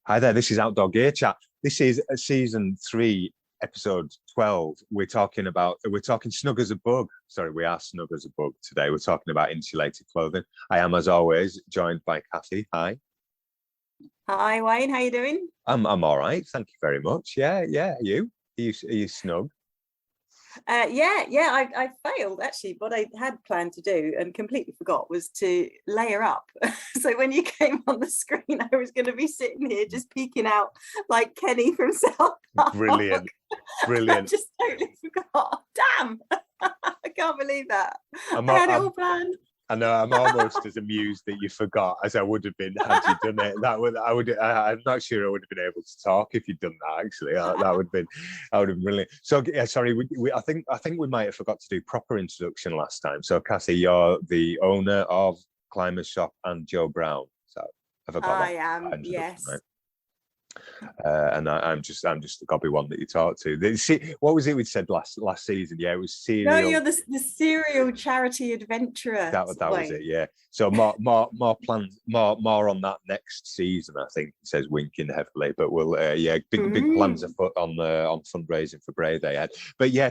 Hi there, this is Outdoor Gear Chat. This is season 3, episode 12. We're talking snug as a bug. Sorry, we are snug as a bug today. We're talking about insulated clothing. I am, as always, joined by Cathy. Hi. Hi, Wayne. How you doing? I'm all right. Thank you very much. Yeah. You? Are you snug? I failed actually. What I had planned to do and completely forgot was to layer up. So when you came on the screen, I was going to be sitting here just peeking out like Kenny from South Park. Brilliant. I just totally forgot. Damn! I can't believe that. I had it all planned. I know I'm almost as amused that you forgot as I would have been had you done it. I'm not sure I would have been able to talk if you'd done that. Actually, that would have been brilliant. So yeah, sorry, I think we might have forgot to do proper introduction last time. So Cathy, you're the owner of Climbers Shop and Joe Brown. So I forgot. I am. Yes. Right? And I'm just the gobby one that you talked to. What was it we said last season? Yeah, it was cereal. No, you're the cereal charity adventurer. That was it. Yeah. So more plans, more on that next season. I think it says winking heavily, but we'll big plans afoot on fundraising for Brave Day ahead. But yeah,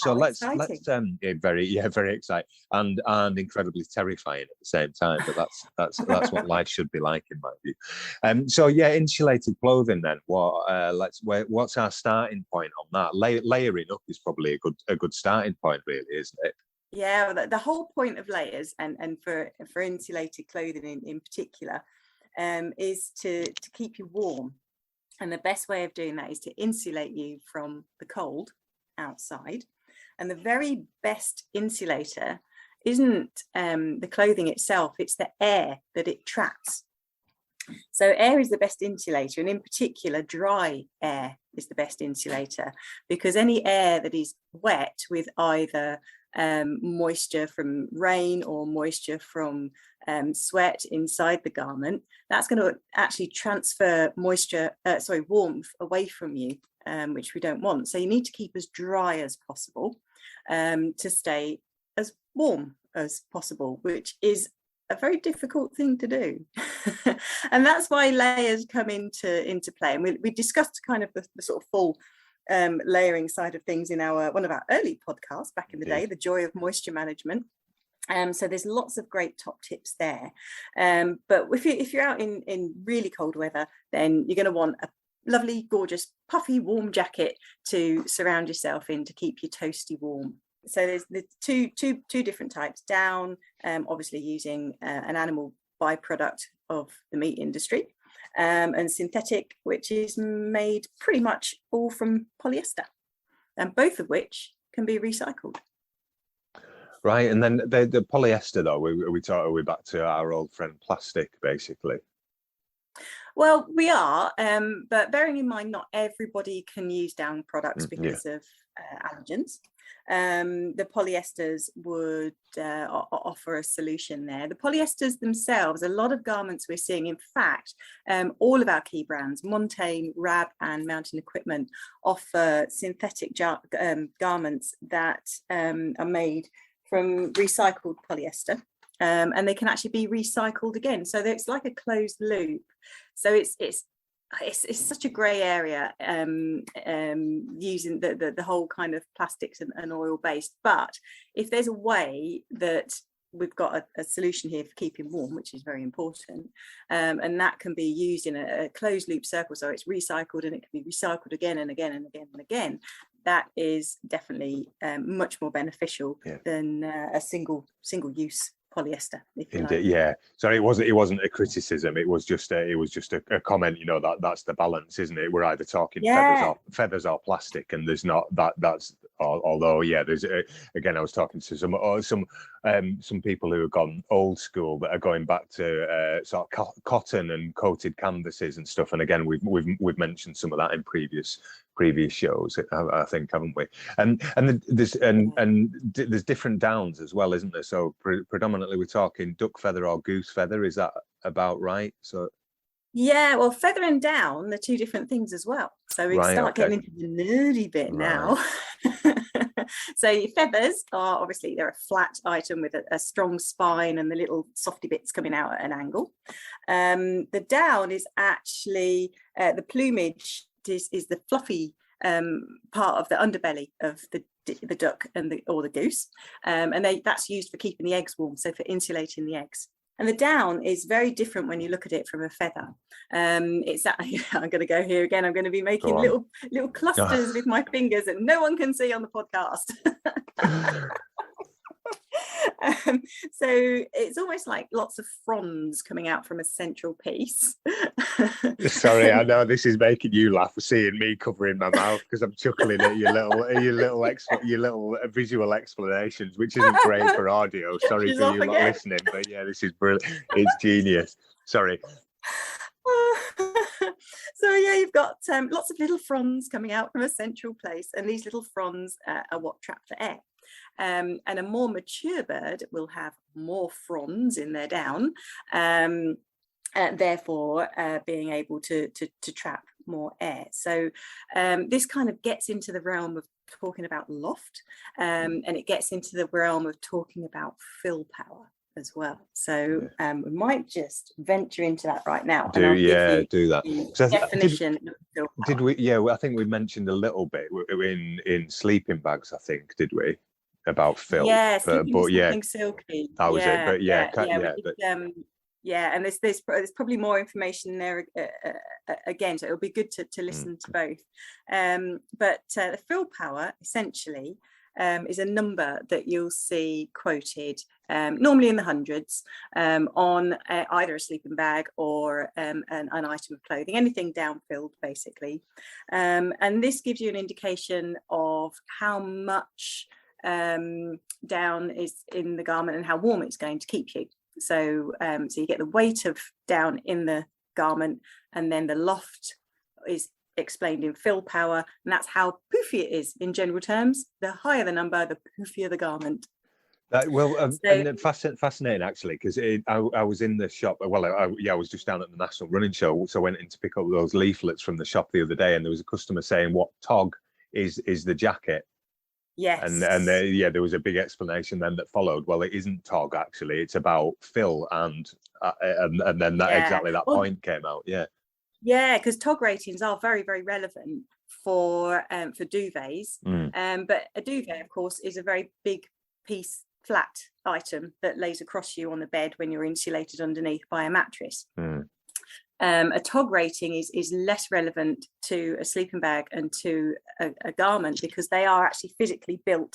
let's very exciting and incredibly terrifying at the same time. But that's what life should be like in my view. So yeah, insulated clothing. Then what's our starting point on that? Layering up is probably a good starting point, really, isn't it? Yeah, the whole point of layers and for insulated clothing in particular is to keep you warm, and the best way of doing that is to insulate you from the cold outside. And the very best insulator isn't the clothing itself, it's the air that it traps. So air is the best insulator, and in particular dry air is the best insulator, because any air that is wet with either moisture from rain or moisture from sweat inside the garment, that's going to actually transfer warmth away from you, which we don't want. So you need to keep as dry as possible to stay as warm as possible, which is a very difficult thing to do. And that's why layers come into play. And we discussed kind of the sort of full layering side of things in one of our early podcasts back in the day, The Joy of Moisture Management. So there's lots of great top tips there. But if you're out in really cold weather, then you're going to want a lovely, gorgeous, puffy, warm jacket to surround yourself in to keep you toasty warm. So there's the two different types. Down, obviously using an animal byproduct of the meat industry, and synthetic, which is made pretty much all from polyester, and both of which can be recycled. Right, and then the polyester though, are we back to our old friend plastic, basically? Well, we are, but bearing in mind not everybody can use down products because of allergens. The polyesters would offer a solution there. The polyesters themselves, a lot of garments we're seeing, in fact, all of our key brands, Montane, Rab and Mountain Equipment, offer synthetic garments that are made from recycled polyester. And they can actually be recycled again. So it's like a closed loop. So it's such a grey area using the whole kind of plastics and oil based. But if there's a way that we've got a solution here for keeping warm, which is very important, and that can be used in a closed loop circle, so it's recycled and it can be recycled again and again and again and again, that is definitely much more beneficial than a single use polyester. Indeed, yeah. Sorry, it wasn't a criticism. It was just a comment. You know, that's the balance, isn't it? We're either talking feathers or plastic, and there's not that. That's although there's again. I was talking to some people who have gone old school that are going back to sort of cotton and coated canvases and stuff. And again, we've mentioned some of that in previous shows, I think, haven't we? And there's different downs as well, isn't there? So predominantly we're talking duck feather or goose feather. Is that about right? So Yeah, well, feather and down, they're two different things as well. So we start getting into the nerdy bit now. So your feathers are obviously, they're a flat item with a strong spine and the little softy bits coming out at an angle. The down is actually the plumage is the fluffy part of the underbelly of the duck and or the goose, and that's used for keeping the eggs warm, so for insulating the eggs. And the down is very different when you look at it from a feather. It's that I'm going to go here again. I'm going to be making little clusters with my fingers that no one can see on the podcast. So it's almost like lots of fronds coming out from a central piece. Sorry, I know this is making you laugh, seeing me covering my mouth because I'm chuckling at your little visual explanations, which isn't great for audio. Sorry for you not listening, but yeah, this is brilliant. It's genius. Sorry. So yeah, you've got lots of little fronds coming out from a central place, and these little fronds are what trap the air. And a more mature bird will have more fronds in their down, therefore being able to trap more air. So this kind of gets into the realm of talking about loft, and it gets into the realm of talking about fill power as well. So we might just venture into that right now. Do that. So definition. Did we? Yeah, I think we mentioned a little bit in sleeping bags. I think, did we? About fill. Yeah, but silky. That was it. But and there's probably more information there again, so it'll be good to listen to both. But the fill power essentially is a number that you'll see quoted normally in the hundreds on either a sleeping bag or an item of clothing, anything down filled basically, and this gives you an indication of how much down is in the garment and how warm it's going to keep you. So so you get the weight of down in the garment, and then the loft is explained in fill power, and that's how poofy it is in general terms. The higher the number, the poofier the garment. And fascinating actually, because I was in the shop. Well, I was just down at the National Running Show, so I went in to pick up those leaflets from the shop the other day, and there was a customer saying what tog is the jacket. Yes. And there was a big explanation then that followed. Well, it isn't tog actually; it's about fill, and then that point came out. Yeah, because tog ratings are very, very relevant for duvets. But a duvet, of course, is a very big piece, flat item that lays across you on the bed when you're insulated underneath by a mattress. A tog rating is less relevant to a sleeping bag and to a garment because they are actually physically built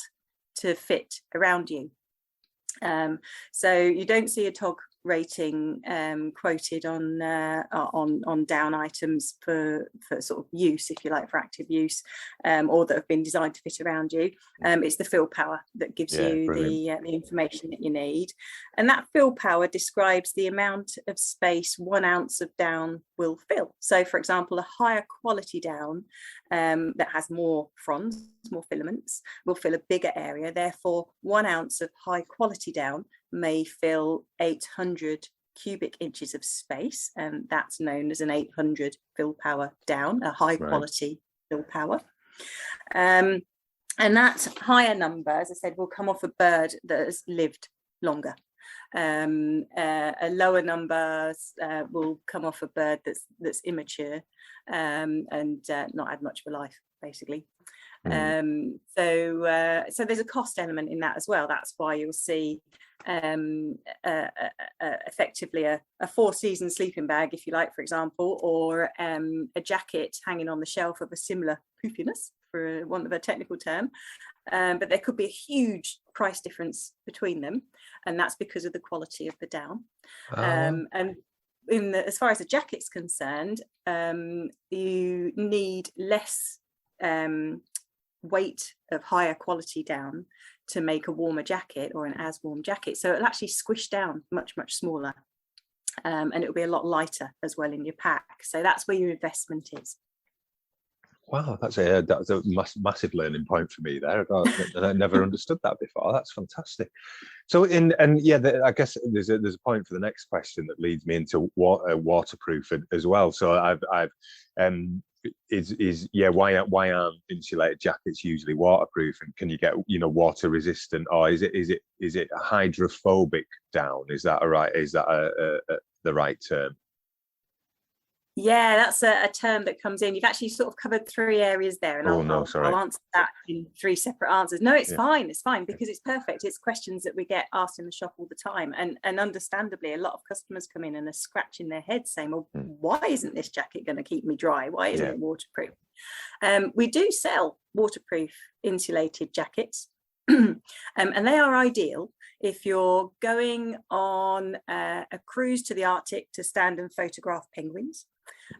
to fit around you. So you don't see a tog rating quoted on down items for sort of use, if you like, for active use, or that have been designed to fit around you. It's the fill power that gives you the information that you need, and that fill power describes the amount of space 1 ounce of down will fill. So for example, a higher quality down that has more fronds, more filaments, will fill a bigger area. Therefore 1 ounce of high quality down may fill 800 cubic inches of space, and that's known as an 800 fill power down, a high quality fill power. And that higher number, as I said, will come off a bird that has lived longer. A lower number will come off a bird that's immature and not had much of a life, basically. So there's a cost element in that as well. That's why you'll see effectively a 4-season sleeping bag, if you like, for example, or a jacket hanging on the shelf of a similar poofiness, for want of a technical term, but there could be a huge price difference between them, and that's because of the quality of the down. And as far as the jacket's concerned, you need less weight of higher quality down to make a warmer jacket or an as warm jacket, so it'll actually squish down much smaller, and it'll be a lot lighter as well in your pack. So that's where your investment is. Wow, that's a massive learning point for me there. I never understood that before. That's fantastic. So I guess there's a point for the next question that leads me into waterproof as well. So I've why aren't insulated jackets usually waterproof, and can you get water resistant, or is it hydrophobic down? Is that the right term? Yeah, that's a term that comes in. You've actually sort of covered 3 areas there, and I'll answer that in 3 separate answers. No, it's fine, because it's perfect. It's questions that we get asked in the shop all the time, and understandably, a lot of customers come in and are scratching their heads saying, well, why isn't this jacket going to keep me dry? Why isn't it waterproof? We do sell waterproof insulated jackets, and they are ideal if you're going on a cruise to the Arctic to stand and photograph penguins.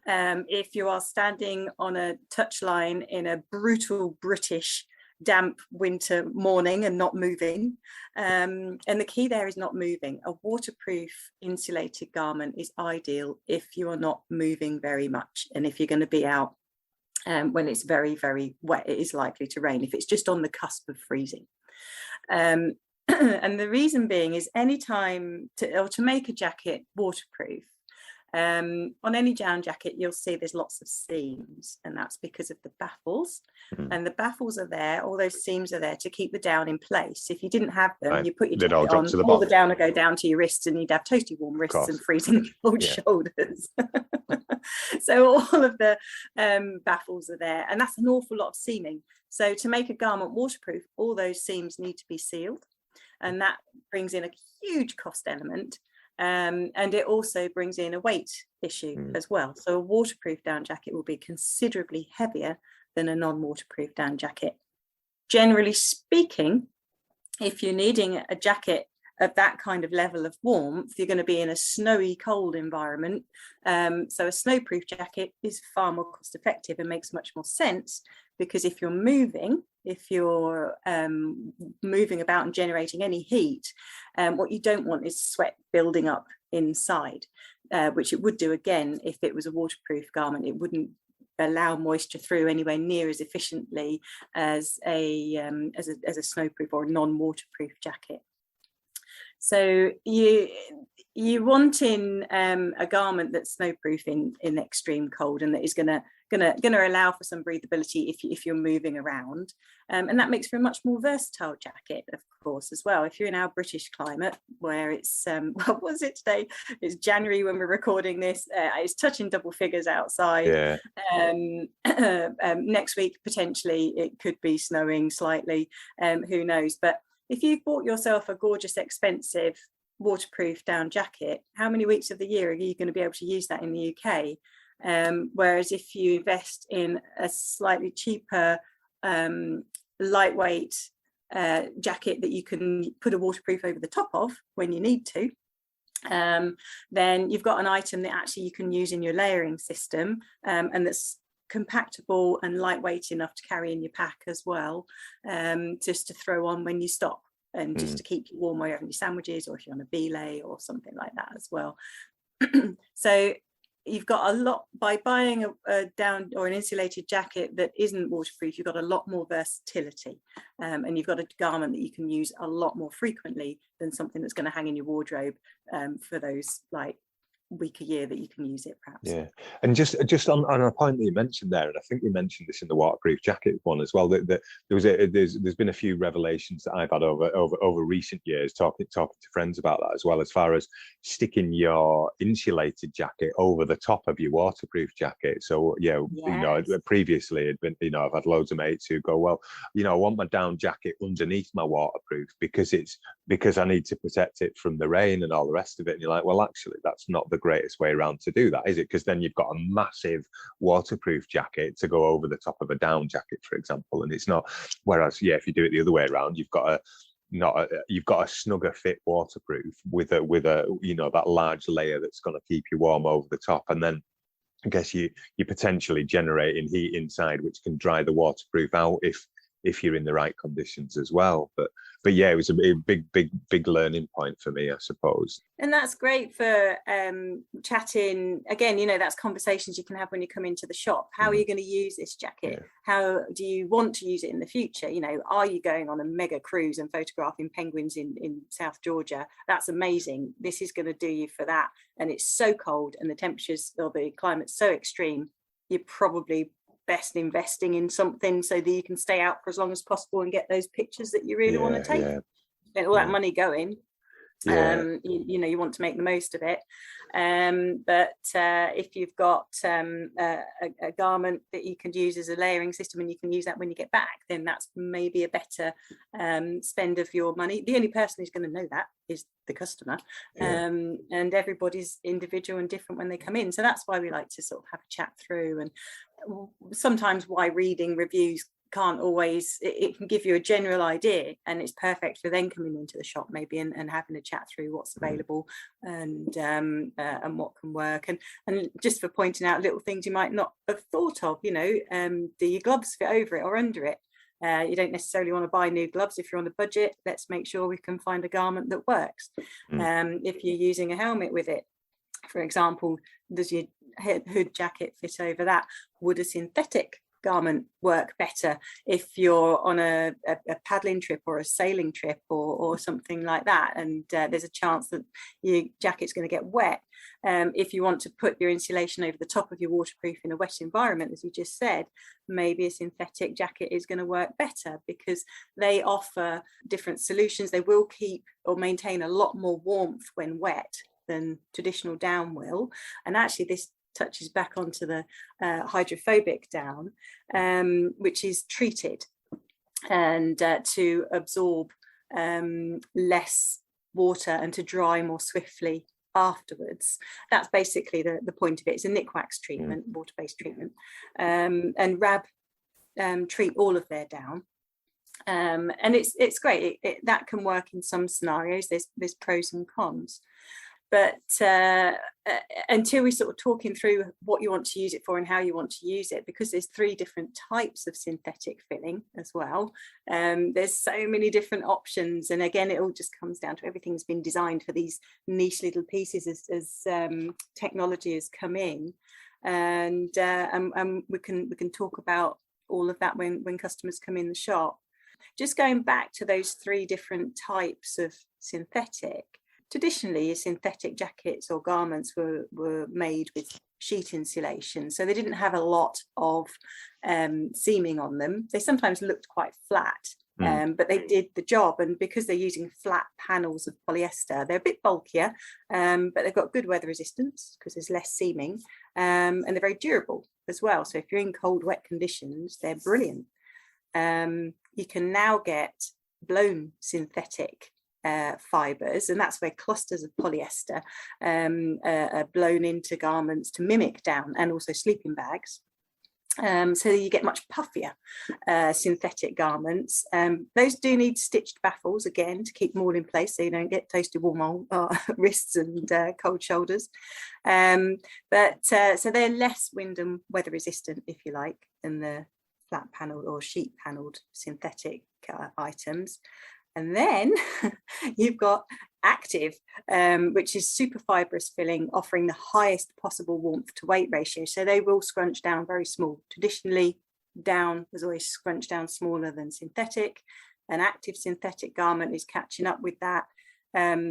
If you are standing on a touchline in a brutal British damp winter morning and not moving, and the key there is not moving. A waterproof insulated garment is ideal if you are not moving very much, and if you're going to be out when it's very, very wet, it is likely to rain if it's just on the cusp of freezing. And the reason being is to make a jacket waterproof, on any down jacket, you'll see there's lots of seams, and that's because of the baffles. And the baffles are there, all those seams are there to keep the down in place. If you didn't have them, you put your jacket on, all the down would go down to your wrists, and you'd have toasty warm wrists and freezing cold shoulders. So all of the baffles are there, and that's an awful lot of seaming. So to make a garment waterproof, all those seams need to be sealed, and that brings in a huge cost element. And it also brings in a weight issue as well. So a waterproof down jacket will be considerably heavier than a non-waterproof down jacket. Generally speaking, if you're needing a jacket of that kind of level of warmth, you're going to be in a snowy, cold environment. So a snowproof jacket is far more cost effective and makes much more sense, because if you're moving about and generating any heat, what you don't want is sweat building up inside, which it would do again if it was a waterproof garment. It wouldn't allow moisture through anywhere near as efficiently as a snowproof or a non-waterproof jacket. So you want in a garment that's snowproof in extreme cold, and that is going to allow for some breathability if you're moving around, and that makes for a much more versatile jacket, of course, as well. If you're in our British climate, where it's what was it today? It's January when we're recording this. It's touching double figures outside. Next week potentially it could be snowing slightly. Who knows? But if you've bought yourself a gorgeous, expensive waterproof down jacket, how many weeks of the year are you going to be able to use that in the UK? Whereas if you invest in a slightly cheaper, lightweight jacket that you can put a waterproof over the top of when you need to, then you've got an item that actually you can use in your layering system, and that's compactable and lightweight enough to carry in your pack as well, just to throw on when you stop, and just to keep you warm while you're having your sandwiches, or if you're on a belay or something like that as well. So you've got a lot, by buying a down or an insulated jacket that isn't waterproof, you've got a lot more versatility, and you've got a garment that you can use a lot more frequently than something that's going to hang in your wardrobe for those like week a year that you can use it, perhaps. And just on a point that you mentioned there, and I think we mentioned this in the waterproof jacket one as well, that there's been a few revelations that I've had over recent years, talking to friends about that, as well, as far as sticking your insulated jacket over the top of your waterproof jacket. So previously it'd been, I've had loads of mates who go, well, I want my down jacket underneath my waterproof because I need to protect it from the rain and all the rest of it. And you're like, well, actually, that's not the greatest way around to do that, is it? Because then you've got a massive waterproof jacket to go over the top of a down jacket, for example, and it's not. Whereas, if you do it the other way around, you've got a snugger fit waterproof with a that large layer that's going to keep you warm over the top, and then I guess you're potentially generating heat inside, which can dry the waterproof out if if you're in the right conditions as well. But yeah, it was a big learning point for me, I suppose. And that's great for chatting. Again, you know, that's conversations you can have when you come into the shop. How are you going to use this jacket? Yeah. How do you want to use it in the future? You know, are you going on a mega cruise and photographing penguins in South Georgia? That's amazing. This is going to do you for that. And it's so cold and the temperatures or the climate's so extreme, you're probably best investing in something so that you can stay out for as long as possible and get those pictures that you really want to take. Spend all that money going. You know, you want to make the most of it. But if you've got a garment that you can use as a layering system and you can use that when you get back, then that's maybe a better spend of your money. The only person who's going to know that is the customer. And everybody's individual and different when they come in. So that's why we like to sort of have a chat through, and sometimes why reading reviews can't always, it can give you a general idea, and it's perfect for then coming into the shop maybe and having a chat through what's available and what can work, and just for pointing out little things you might not have thought of, you know, do your gloves fit over it or under it? You don't necessarily want to buy new gloves if you're on a budget. Let's make sure we can find a garment that works. If you're using a helmet with it, for example, does your hood jacket fit over that? Would a synthetic garment work better if you're on a paddling trip or a sailing trip or something like that, and there's a chance that your jacket's going to get wet? If you want to put your insulation over the top of your waterproof in a wet environment, as you just said, maybe a synthetic jacket is going to work better because they offer different solutions. They will keep or maintain a lot more warmth when wet than traditional down will, and actually this touches back onto the hydrophobic down, which is treated and to absorb less water and to dry more swiftly afterwards. That's basically the point of it. It's a nick wax treatment, water-based treatment, and RAB treat all of their down. And it's great. That can work in some scenarios. There's pros and cons. But until we sort of talking through what you want to use it for and how you want to use it, because there's 3 different types of synthetic filling as well. There's so many different options. And again, it all just comes down to everything's been designed for these niche little pieces as technology has come in. And we can talk about all of that when customers come in the shop. Just going back to those 3 different types of synthetic. Traditionally, synthetic jackets or garments were made with sheet insulation, so they didn't have a lot of seaming on them. They sometimes looked quite flat, but they did the job. And because they're using flat panels of polyester, they're a bit bulkier, but they've got good weather resistance because there's less seaming, and they're very durable as well. So if you're in cold, wet conditions, they're brilliant. You can now get blown synthetic fibres, and that's where clusters of polyester are blown into garments to mimic down, and also sleeping bags, so you get much puffier synthetic garments. Those do need stitched baffles again to keep them all in place so you don't get toasted warm wrists and cold shoulders, but so they're less wind and weather resistant, if you like, than the flat panel or sheet panelled synthetic items. And then you've got active, which is super fibrous filling, offering the highest possible warmth to weight ratio. So they will scrunch down very small. Traditionally, down was always scrunched down smaller than synthetic. An active synthetic garment is catching up with that.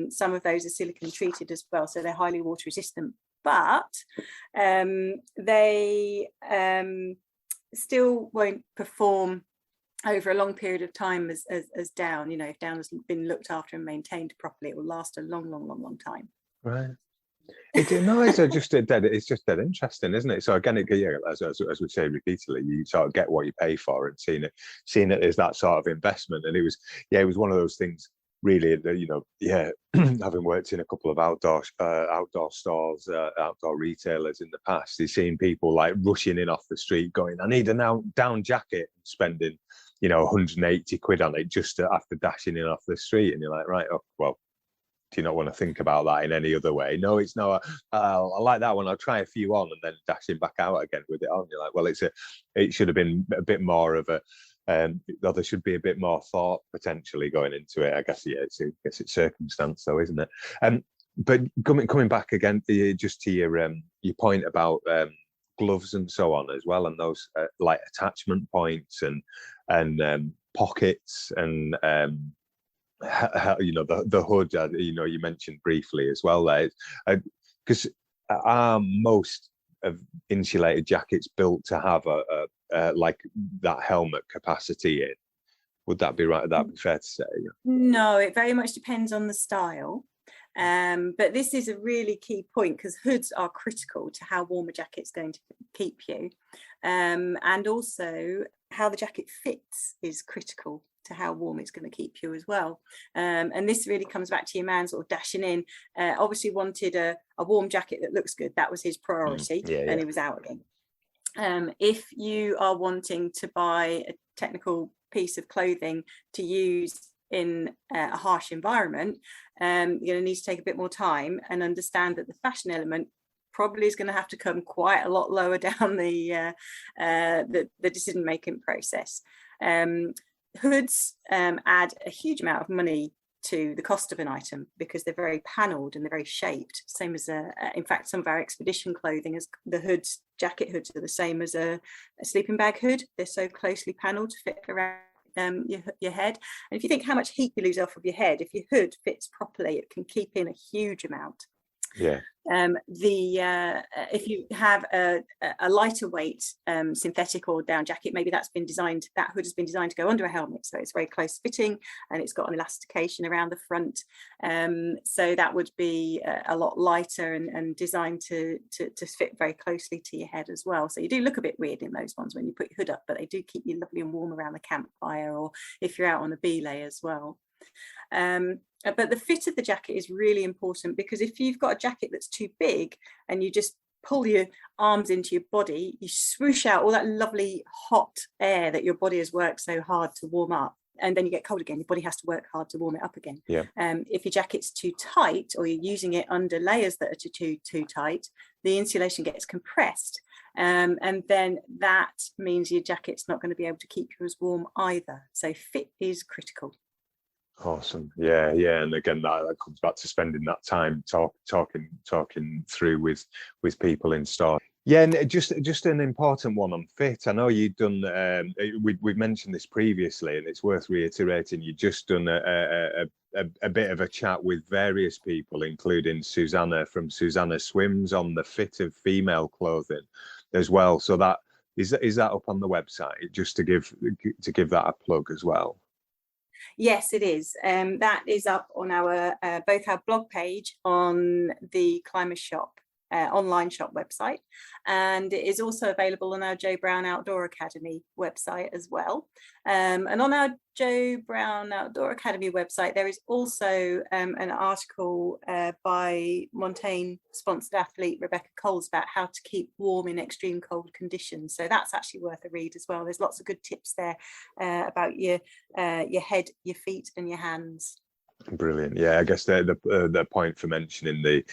Some of those are silicone treated as well, so they're highly water resistant. But they still won't perform over a long period of time as down. You know, if down has been looked after and maintained properly, it will last a long time. Right. It's just dead interesting, isn't it? So again, as we say repeatedly, you sort of get what you pay for, and seeing it as that sort of investment. And it was one of those things really that, you know, having worked in a couple of outdoor stores, outdoor retailers in the past, you've seen people like rushing in off the street going, I need a down jacket, and spending, you know, 180 quid on it just after dashing in off the street. And you're like, right, oh, well, do you not want to think about that in any other way? No, it's not. I like that one. I'll try a few on and then dashing back out again with it on. You're like, well, it should have been a bit more of a though there should be a bit more thought potentially going into it. I guess, yeah, it's circumstance though, isn't it? But coming back again, just to your point about gloves and so on as well, and those like attachment points and pockets and you know, the hood, you know, you mentioned briefly as well there, because are most of insulated jackets built to have a like that helmet capacity in? Would that be right? Would that be fair to say? No, it very much depends on the style. But this is a really key point, because hoods are critical to how warm a jacket's going to keep you, and also how the jacket fits is critical to how warm it's going to keep you as well. And this really comes back to your man sort of dashing in, obviously wanted a warm jacket that looks good. That was his priority, and he was out again. If you are wanting to buy a technical piece of clothing to use in a harsh environment, you're going to need to take a bit more time and understand that the fashion element probably is going to have to come quite a lot lower down the decision making process. Hoods add a huge amount of money to the cost of an item, because they're very panelled and they're very shaped, same as in fact some of our expedition clothing, as the hoods, jacket hoods, are the same as a sleeping bag hood. They're so closely panelled to fit around your head. And if you think how much heat you lose off of your head, if your hood fits properly, it can keep in a huge amount. Yeah. If you have a lighter weight synthetic or down jacket, maybe that hood has been designed to go under a helmet, so it's very close fitting and it's got an elastication around the front, so that would be a lot lighter and designed to fit very closely to your head as well. So you do look a bit weird in those ones when you put your hood up, but they do keep you lovely and warm around the campfire, or if you're out on a belay as well. But the fit of the jacket is really important, because if you've got a jacket that's too big and you just pull your arms into your body, you swoosh out all that lovely hot air that your body has worked so hard to warm up, and then you get cold again. Your body has to work hard to warm it up again. Yeah. If your jacket's too tight, or you're using it under layers that are too tight, the insulation gets compressed, and then that means your jacket's not going to be able to keep you as warm either. So fit is critical. Awesome. Yeah. And again, that comes back to spending that time talking through with people in store. Yeah, and just an important one on fit. I know you've done. We've mentioned this previously, and it's worth reiterating. You've just done a bit of a chat with various people, including Susanna from Susanna Swims, on the fit of female clothing as well. So that is that up on the website, just to give that a plug as well. Yes, it is. That is up on our both our blog page on the Climber Shop online shop website, and it is also available on our Joe Brown Outdoor Academy website as well. And on our Joe Brown Outdoor Academy website, there is also an article by Montaigne sponsored athlete Rebecca Coles about how to keep warm in extreme cold conditions. So that's actually worth a read as well. There's lots of good tips there about your head, your feet, and your hands. Brilliant. Yeah, I guess the point for mentioning the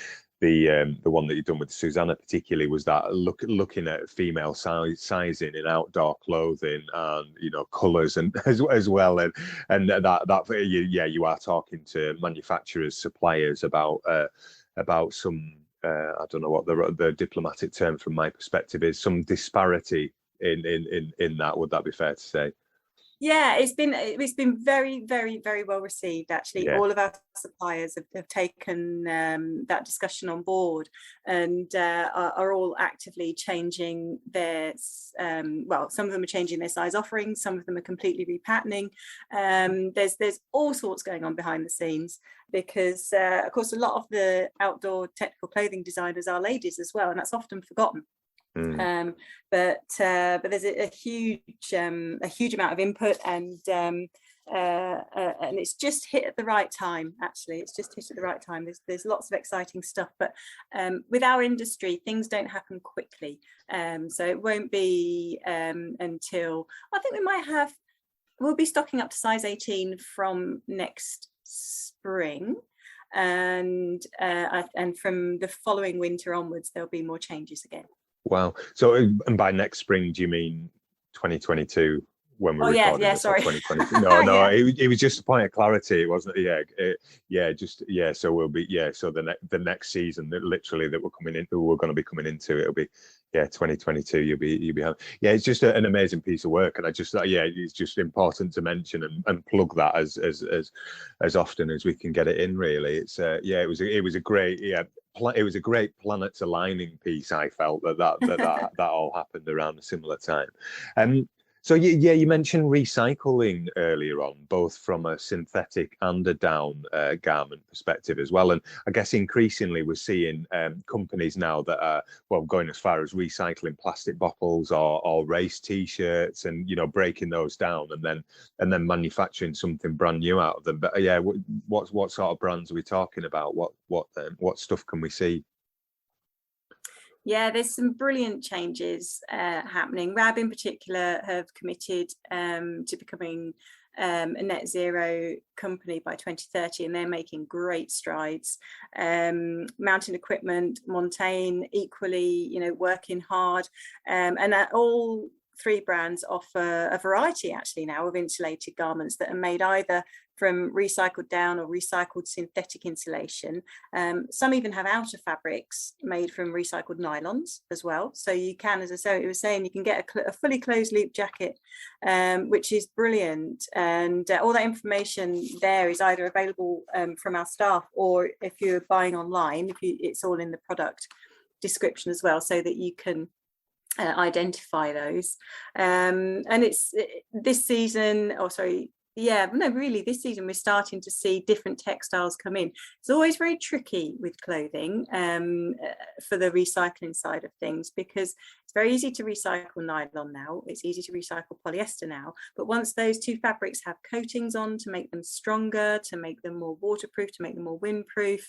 one that you've done with Susanna particularly was that looking at female sizing in outdoor clothing, and colours and as well, and that you are talking to manufacturers, suppliers about some I don't know what the diplomatic term from my perspective is, some disparity in that. Would that be fair to say? Yeah, it's been very, very, very well received, actually. Yeah. All of our suppliers have taken that discussion on board, and are all actively changing their some of them are changing their size offerings, some of them are completely repatterning. There's all sorts going on behind the scenes, because of course a lot of the outdoor technical clothing designers are ladies as well, and that's often forgotten. But there's a huge amount of input, and it's just hit at the right time. Actually, it's just hit at the right time. There's lots of exciting stuff, but with our industry, things don't happen quickly. So it won't be until I think we'll be stocking up to size 18 from next spring. And from the following winter onwards, there'll be more changes again. Wow. So, and by next spring, do you mean 2022? when we Oh yeah, recorded this, sorry. 2020. No, Yeah. it was just a point of clarity. It wasn't. So we'll be So the next season that literally that we're going to be coming into, it'll be 2022. You'll be having, it's just an amazing piece of work, and I just thought it's just important to mention and plug that as often as we can get it in. Really, it's it was a great it was a great planets aligning piece. I felt that all happened around a similar time. So you mentioned recycling earlier on, both from a synthetic and a down garment perspective as well. And I guess increasingly we're seeing companies now that are going as far as recycling plastic bottles or race T-shirts, and breaking those down and then manufacturing something brand new out of them. But what sort of brands are we talking about? What stuff can we see? Yeah, there's some brilliant changes happening. RAB in particular have committed to becoming a net zero company by 2030, and they're making great strides. Mountain Equipment, Montaigne, equally, working hard, and all three brands offer a variety actually now of insulated garments that are made either from recycled down or recycled synthetic insulation. Some even have outer fabrics made from recycled nylons as well. So you can, as I was saying, you can get a fully closed loop jacket, which is brilliant. And all that information there is either available from our staff, or if you're buying online, it's all in the product description as well, so that you can identify those. And it's this season, this season we're starting to see different textiles come in. It's always very tricky with clothing for the recycling side of things, because it's very easy to recycle nylon now, it's easy to recycle polyester now, but once those two fabrics have coatings on to make them stronger, to make them more waterproof, to make them more windproof,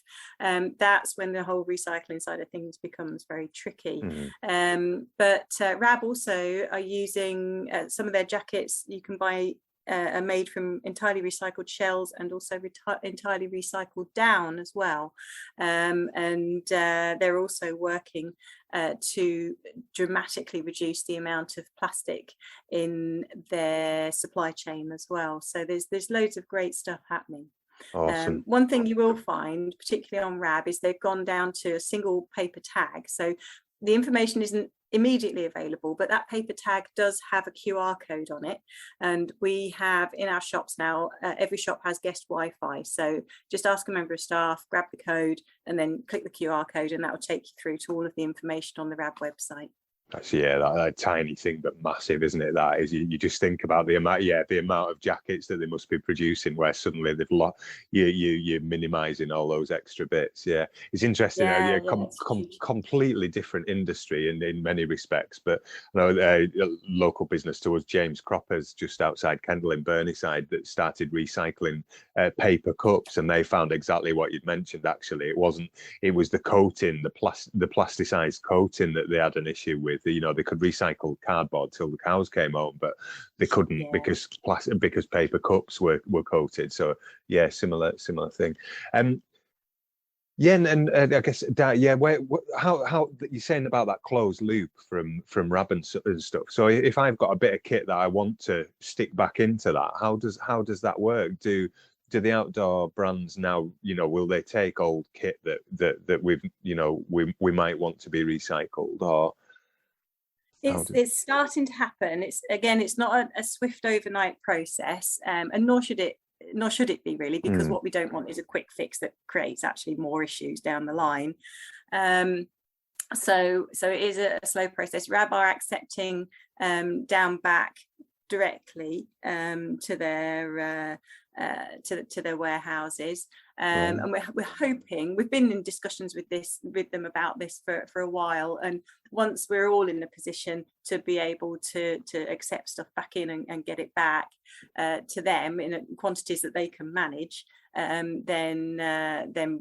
that's when the whole recycling side of things becomes very tricky. But RAB also are using some of their jackets you can buy are made from entirely recycled shells, and also entirely recycled down as well. And they're also working to dramatically reduce the amount of plastic in their supply chain as well. So there's loads of great stuff happening. Awesome. One thing you will find, particularly on RAB, is they've gone down to a single paper tag. So the information isn't immediately available, but that paper tag does have a QR code on it, and we have in our shops now, every shop has guest Wi-Fi, so just ask a member of staff, grab the code, and then click the QR code, and that will take you through to all of the information on the RAB website. That's that tiny thing, but massive, isn't it? That is, you just think about the amount of jackets that they must be producing, where suddenly they've you're minimising all those extra bits. Yeah, it's interesting. Completely different industry in many respects, but I know local business to us, James Cropper's just outside Kendal in Burneside, that started recycling paper cups, and they found exactly what you'd mentioned. Actually, it was the coating, the plasticized coating that they had an issue with. They could recycle cardboard till the cows came home, but they couldn't because paper cups were coated. So similar thing. And I guess how you're saying about that closed loop from RAB and stuff. So if I've got a bit of kit that I want to stick back into that, how does that work? Do the outdoor brands now, will they take old kit that we might want to be recycled, or? It's starting to happen. It's not a swift overnight process, and nor should it be, really, because what we don't want is a quick fix that creates actually more issues down the line. So it is a slow process. RAB are accepting down back directly to their warehouses, and we're hoping, we've been in discussions with them about this for a while, and once we're all in the position to be able to accept stuff back in and get it back to them in quantities that they can manage, then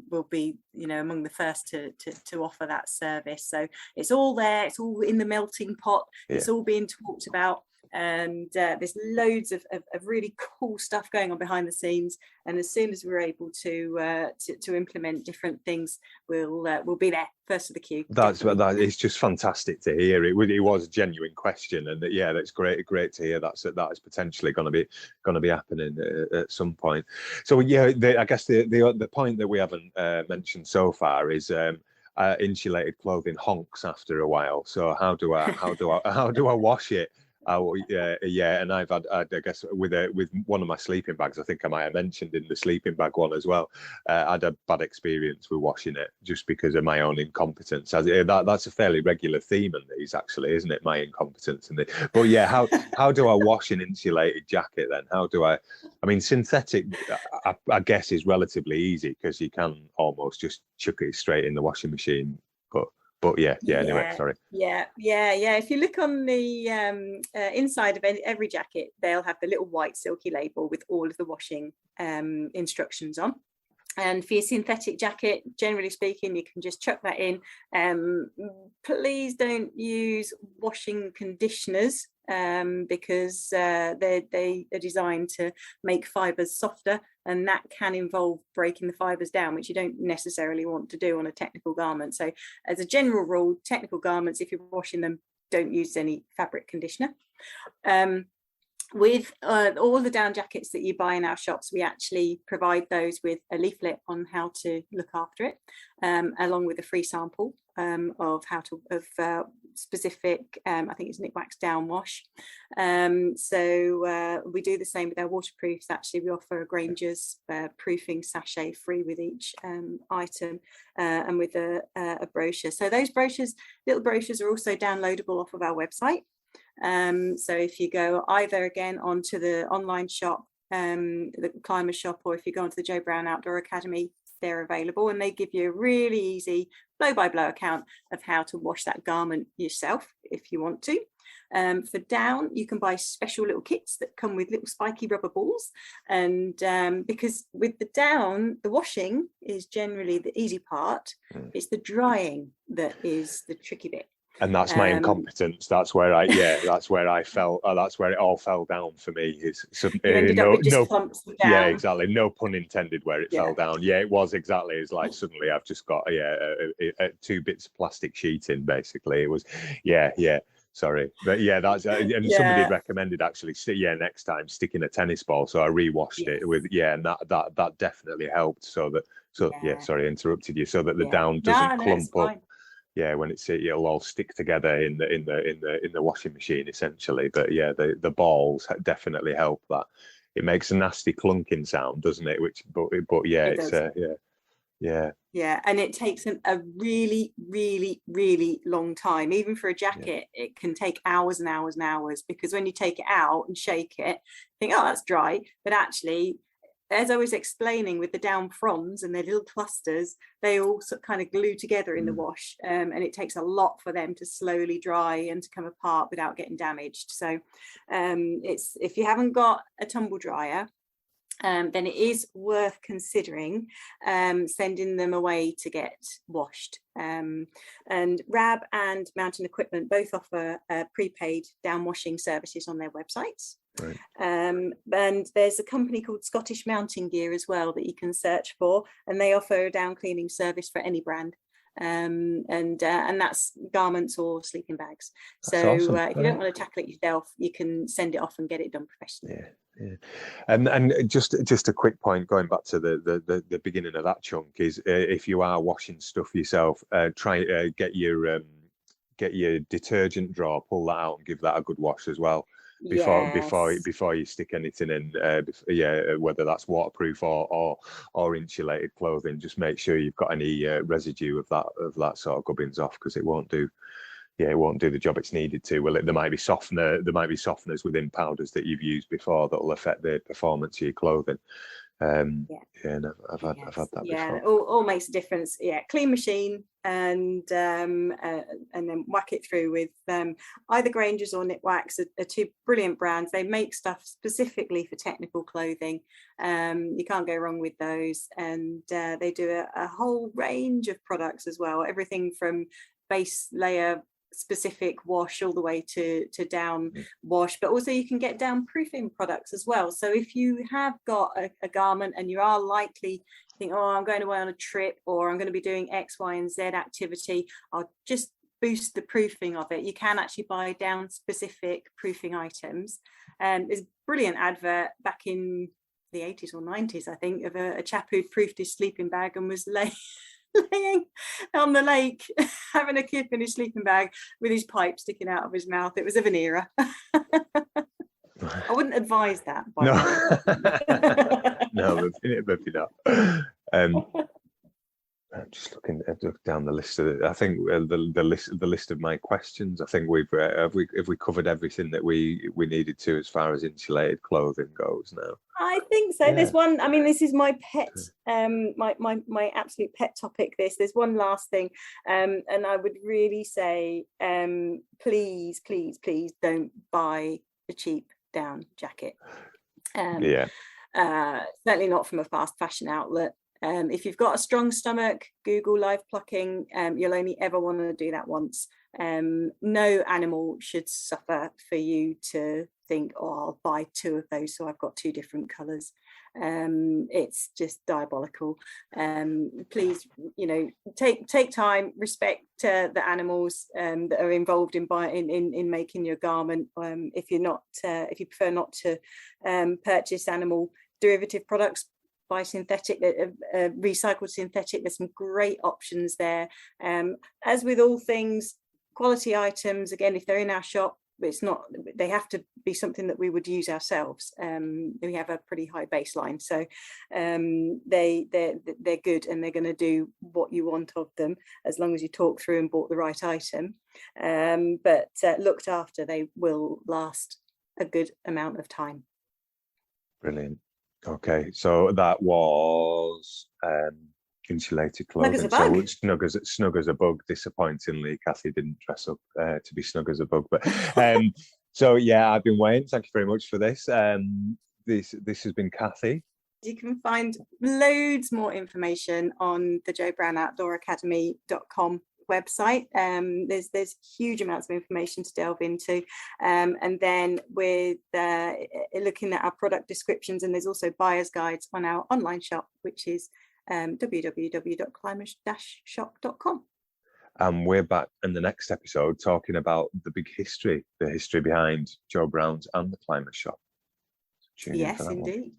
we'll be among the first to offer that service. So it's all there, it's all in the melting pot, it's all being talked about. and there's loads of really cool stuff going on behind the scenes. And as soon as we're able to implement different things, we'll be there first of the queue. That it's just fantastic to hear. It was a genuine question, and yeah, that's great to hear that is potentially going to be happening at some point. So yeah, I guess the point that we haven't mentioned so far is insulated clothing honks after a while. So how do I wash it? Yeah, and I've had, I guess, with one of my sleeping bags, I think I might have mentioned in the sleeping bag one as well, I had a bad experience with washing it just because of my own incompetence. That's a fairly regular theme in these, actually, isn't it? My incompetence but yeah, how do I wash an insulated jacket then? I mean, synthetic, I guess, is relatively easy because you can almost just chuck it straight in the washing machine, but yeah, anyway, sorry. Yeah. If you look on the inside of every jacket, they'll have the little white silky label with all of the washing instructions on. And for your synthetic jacket, generally speaking, you can just chuck that in. Please don't use washing conditioners because they are designed to make fibres softer, and that can involve breaking the fibres down, which you don't necessarily want to do on a technical garment. So as a general rule, technical garments, if you're washing them, don't use any fabric conditioner. With all the down jackets that you buy in our shops, we actually provide those with a leaflet on how to look after it, along with a free sample of specific, I think it's knit wax down wash. So we do the same with our waterproofs. Actually, we offer a Granger's proofing sachet free with each item, and with a brochure. So those little brochures are also downloadable off of our website. So if you go either again onto the online shop, the Climber shop, or if you go onto the Joe Brown Outdoor Academy, they're available, and they give you a really easy blow-by-blow account of how to wash that garment yourself if you want to. For down, you can buy special little kits that come with little spiky rubber balls, and because with the down, the washing is generally the easy part. It's the drying that is the tricky bit. And that's my incompetence. That's where I fell. That's where it all fell down for me. Clumps down. Yeah, exactly. No pun intended. Where it fell down. Yeah, it was exactly. It's like suddenly I've just got 2 bits of plastic sheeting. Basically, it was. Yeah. Sorry, but yeah, that's and somebody recommended actually. Next time sticking a tennis ball. So I rewashed it with and that definitely helped. Sorry, I interrupted you. So that the down doesn't clump up. Yeah, when it'll all stick together in the washing machine essentially. But yeah, the balls definitely help that. It makes a nasty clunking sound, doesn't it? But yeah, Yeah, and it takes a really, really, really long time. Even for a jacket, it can take hours and hours and hours, because when you take it out and shake it, you think, oh, that's dry. But actually, as I was explaining, with the down fronds and their little clusters, they all sort of kind of glue together in the wash, and it takes a lot for them to slowly dry and to come apart without getting damaged. So if you haven't got a tumble dryer, then it is worth considering sending them away to get washed. And Rab and Mountain Equipment both offer prepaid down washing services on their websites. Right. And there's a company called Scottish Mountain Gear as well that you can search for, and they offer a down cleaning service for any brand. And that's garments or sleeping bags. So awesome. If you don't want to tackle it yourself, you can send it off and get it done professionally. Yeah. And just a quick point going back to the beginning of that chunk is if you are washing stuff yourself, try get your detergent drawer, pull that out and give that a good wash as well before you stick anything in. Whether that's waterproof or insulated clothing, just make sure you've got any residue of that sort of gubbins off, because it won't do. Yeah, it won't do the job it's needed to. Well, there might be softeners within powders that you've used before that will affect the performance of your clothing. And I've had that before. Yeah, all makes a difference. Yeah, clean machine and then whack it through with either Granger's or Knit Wax are 2 brilliant brands. They make stuff specifically for technical clothing. You can't go wrong with those, and they do a whole range of products as well. Everything from base layer specific wash all the way to down wash, but also you can get down proofing products as well. So if you have got a garment and you are likely think, oh, I'm going away on a trip, or I'm going to be doing X, Y, and Z activity, I'll just boost the proofing of it. You can actually buy down specific proofing items. There's a brilliant advert back in the 80s or 90s, I think, of a chap who proofed his sleeping bag and was laying on the lake having a kip in his sleeping bag with his pipe sticking out of his mouth. It was of an era. I wouldn't advise that. No, maybe not. I'm just looking down the list of it. I think the list of my questions. I think we've covered everything that we needed to as far as insulated clothing goes now. I think so. Yeah. There's one. I mean, this is my pet, my absolute pet topic. There's one last thing, and I would really say, please don't buy a cheap down jacket. Certainly not from a fast fashion outlet. If you've got a strong stomach, Google live plucking. You'll only ever want to do that once. No animal should suffer for you to think, oh, I'll buy 2 of those so I've got 2 different colours. It's just diabolical. Please, take time, respect the animals that are involved in making your garment. If you prefer not to purchase animal derivative products, buy synthetic, recycled synthetic. There's some great options there. As with all things, quality items, again, if they're in our shop, they have to be something that we would use ourselves. We have a pretty high baseline, so they're good, and they're going to do what you want of them as long as you talk through and bought the right item. But looked after, they will last a good amount of time. Brilliant. Okay, so that was insulated clothing. Snug as a bug. Disappointingly, Cathy didn't dress up to be snug as a bug. But so yeah, I've been Wayne. Thank you very much for this. This has been Cathy. You can find loads more information on the JoBrownOutdoorAcademy.com website. There's huge amounts of information to delve into, and then with looking at our product descriptions, and there's also buyer's guides on our online shop, which is www.climate-shop.com. And we're back in the next episode talking about the history behind Jo Brown's and the Climate Shop. Yes, indeed.